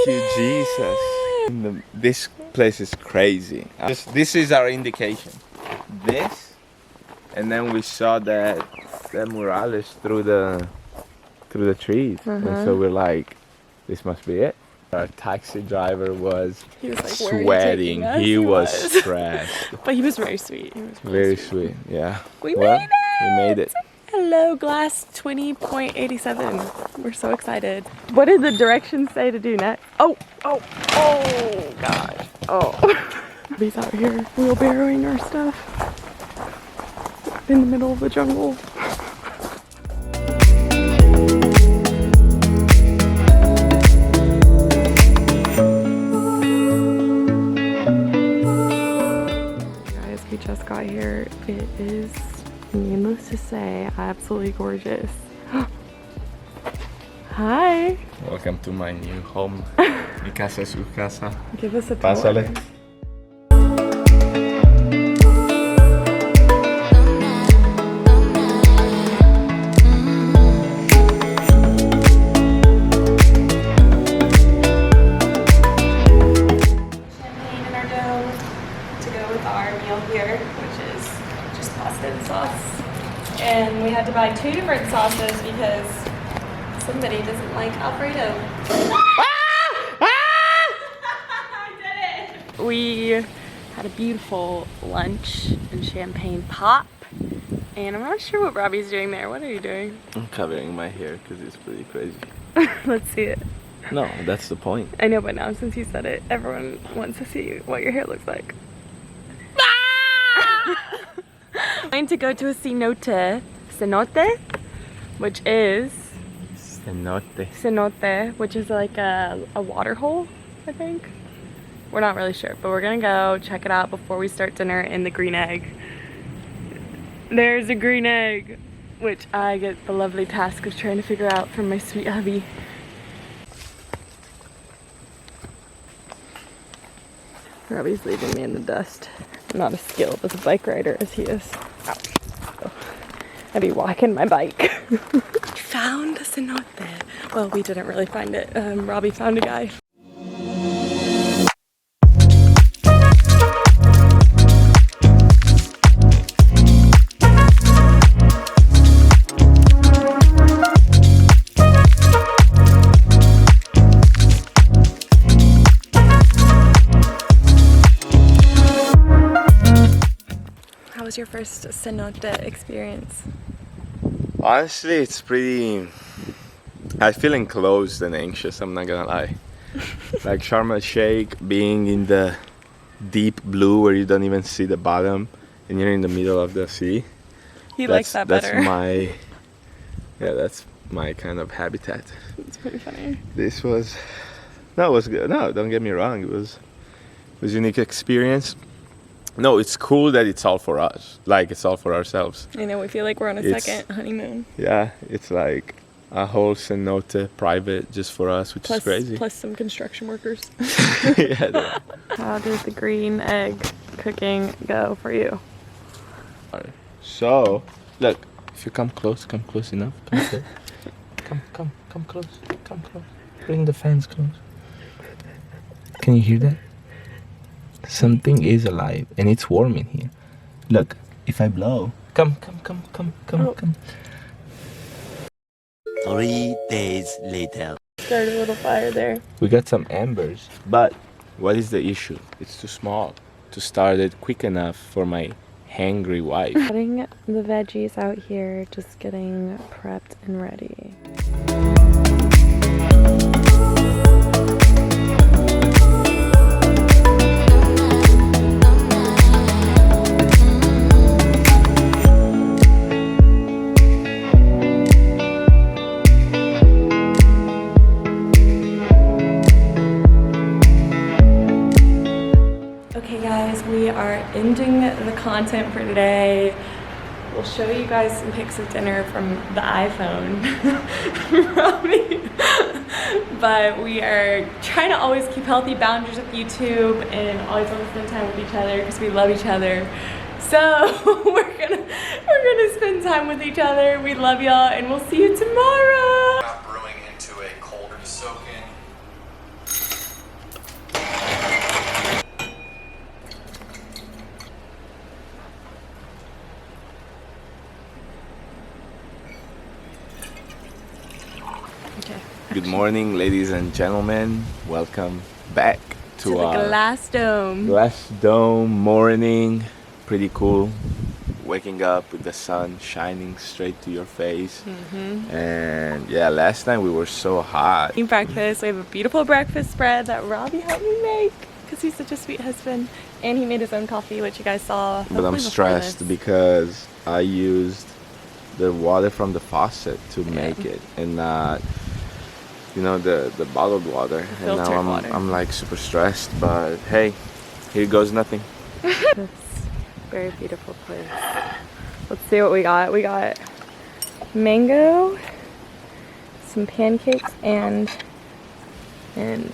you, Jesus. This place is crazy. This is our indication. This, and then we saw that murales through the trees, and so we're like, this must be it. Our taxi driver was like, sweating. He was stressed. But he was very sweet. He was very sweet. Yeah. We made it! We made it. Hello, glass 20.87. We're so excited. What did the directions say to do next? Oh, gosh. Oh. He's out here wheelbarrowing our stuff in the middle of the jungle. Guys, we just got here. It is, needless to say, absolutely gorgeous. Hi. Welcome to my new home. Mi casa, su casa. Give us a tour. Pásale. Champagne in our dough to go with our meal here, which is just pasta and sauce. And we had to buy 2 different sauces because somebody doesn't like Alfredo. I did it! We had a beautiful lunch and champagne pop. And I'm not sure what Robbie's doing there. What are you doing? I'm covering my hair because it's pretty crazy. Let's see it. No, that's the point. I know, but now since you said it, everyone wants to see what your hair looks like. I'm going to go to a cenote, which is Cenote, which is like a water hole, I think. We're not really sure, but we're gonna go check it out before we start dinner in the green egg. There's a green egg, which I get the lovely task of trying to figure out from my sweet hubby. Robbie's leaving me in the dust. I'm not as skilled as a bike rider as he is. Ouch. So, I'd be walking my bike. Found a cenote. Well, we didn't really find it. Robbie found a guy. How was your first cenote experience? Honestly, it's pretty... I feel enclosed and anxious, I'm not gonna lie. Like Sharm el-Sheikh, being in the deep blue where you don't even see the bottom and you're in the middle of the sea. He likes that better. That's my kind of habitat. It's pretty funny. This was... No, it was good. No, don't get me wrong. It was a unique experience. No, it's cool that it's all for us. Like, it's all for ourselves. I know, we feel like we're on a second honeymoon. Yeah, it's like a whole cenote private just for us, which is crazy. Plus some construction workers. Yeah. How did the green egg cooking go for you? So, look, if you come close enough. Come close. Bring the fans close. Can you hear that? Something is alive and it's warm in here. Look, if I blow, come. 3 days later. Start a little fire there. We got some embers, but what is the issue? It's too small to start it quick enough for my hangry wife. Putting the veggies out here, just getting prepped and ready. We are ending the content for today. We'll show you guys some pics of dinner from the iPhone. But we are trying to always keep healthy boundaries with YouTube and always want to spend time with each other because we love each other. So we're gonna spend time with each other. We love y'all and we'll see you tomorrow. Brewing into a colder to soak in. Okay. Good morning, ladies and gentlemen. Welcome back to the our glass dome. glass dome morning. Pretty cool. Waking up with the sun shining straight to your face. And yeah, last night we were so hot. Eating breakfast. We have a beautiful breakfast spread that Robby helped me make because he's such a sweet husband. And he made his own coffee, which you guys saw. But I'm stressed because I used the water from the faucet to make it and not, you know, the bottled water. And now I'm like super stressed, but hey, here goes nothing. This very beautiful place. Let's see what we got. We got mango, some pancakes, and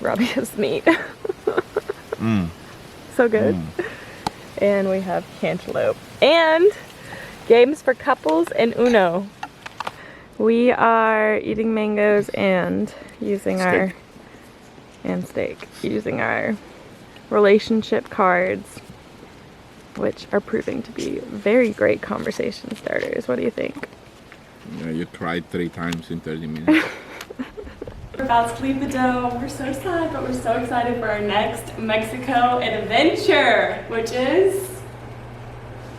Robby has meat. So good. And we have cantaloupe and games for couples and Uno. We are eating mangoes and using our using our relationship cards, which are proving to be very great conversation starters. What do you think? Yeah, you cried 3 times in 30 minutes. We're about to leave the dome. We're so sad, but we're so excited for our next Mexico adventure, which is,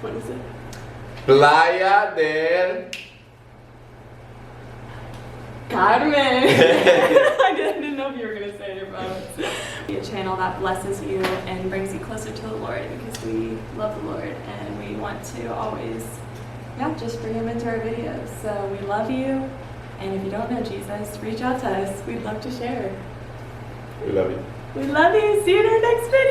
what is it? Playa del Carmen. I didn't know if you were going to say it wrong. Be a channel that blesses you and brings you closer to the Lord, because we love the Lord and we want to always, just bring him into our videos. So we love you, and if you don't know Jesus, reach out to us. We'd love to share. We love you. We love you. See you in our next video.